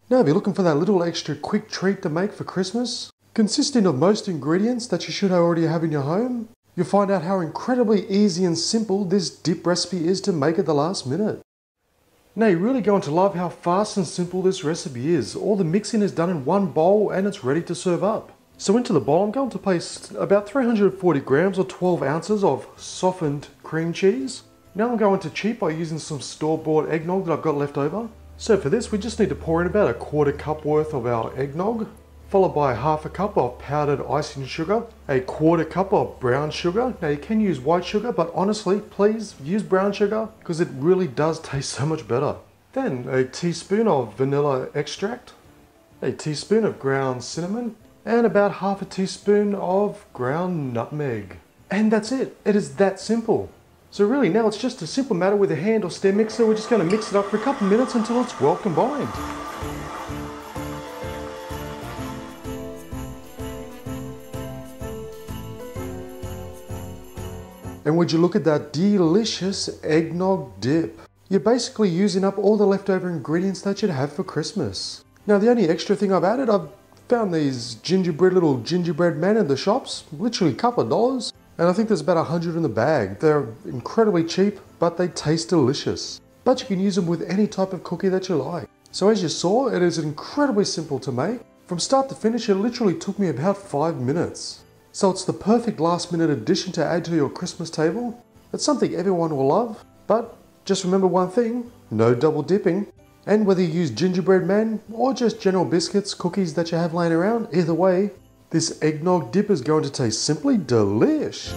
Now if you're looking for that little extra quick treat to make for Christmas, consisting of most ingredients that you should already have in your home, you'll find out how incredibly easy and simple this dip recipe is to make at the last minute. Now you're really going to love how fast and simple this recipe is. All the mixing is done in one bowl and it's ready to serve up. So into the bowl I'm going to place about 340 grams or 12 ounces of softened cream cheese. Now I'm going to cheat by using some store-bought eggnog that I've got left over. So for this we just need to pour in about a quarter cup worth of our eggnog, followed by half a cup of powdered icing sugar, a quarter cup of brown sugar. Now you can use white sugar, but honestly, please use brown sugar because it really does taste so much better. Then a teaspoon of vanilla extract, a teaspoon of ground cinnamon, and about half a teaspoon of ground nutmeg. And that's it. It is that simple. So really now it's just a simple matter with a hand or stand mixer. We're just going to mix it up for a couple minutes until it's well combined. And would you look at that delicious eggnog dip? You're basically using up all the leftover ingredients that you'd have for Christmas. Now the only extra thing I've added, I've found these little gingerbread men in the shops, literally a couple of dollars. And I think there's about 100 in the bag. They're incredibly cheap, but they taste delicious. But you can use them with any type of cookie that you like. So as you saw, it is incredibly simple to make. From start to finish, it literally took me about 5 minutes. So it's the perfect last minute addition to add to your Christmas table. It's something everyone will love, but just remember one thing, no double dipping. And whether you use gingerbread man or just general biscuits, cookies that you have laying around, either way, this eggnog dip is going to taste simply delish.